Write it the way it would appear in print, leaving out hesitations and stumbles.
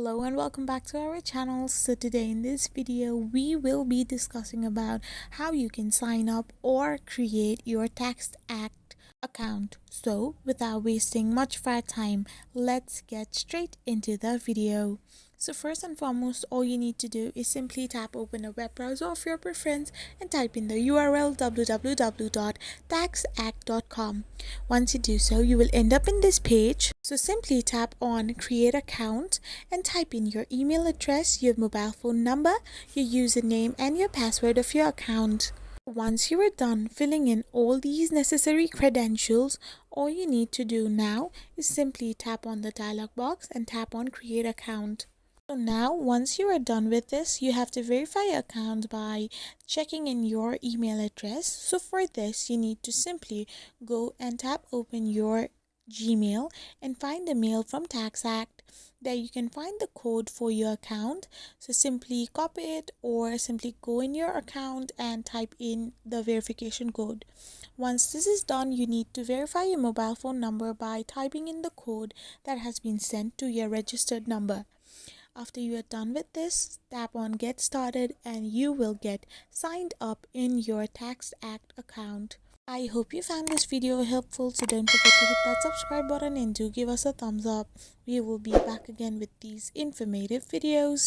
Hello and welcome back to our channel. So today in this video we will be discussing about how you can sign up or create your TaxAct account. So without wasting much of our time, let's get straight into the video. So first and foremost, all you need to do is simply tap open a web browser of your preference and type in the URL www.taxact.com. Once you do so, you will end up in this page. So simply tap on create account and type in your email address, your mobile phone number, your username and your password of your account. Once you are done filling in all these necessary credentials, all you need to do now is simply tap on the dialog box and tap on create account. So now once you are done with this, you have to verify your account by checking in your email address. So for this, you need to simply go and tap open your Gmail and find the mail from TaxAct. There you can find the code for your account. So simply copy it or simply go in your account and type in the verification code. Once this is done, you need to verify your mobile phone number by typing in the code that has been sent to your registered number. After you are done with this, tap on get started and you will get signed up in your TaxAct account. I hope you found this video helpful, so don't forget to hit that subscribe button and do give us a thumbs up. We will be back again with these informative videos.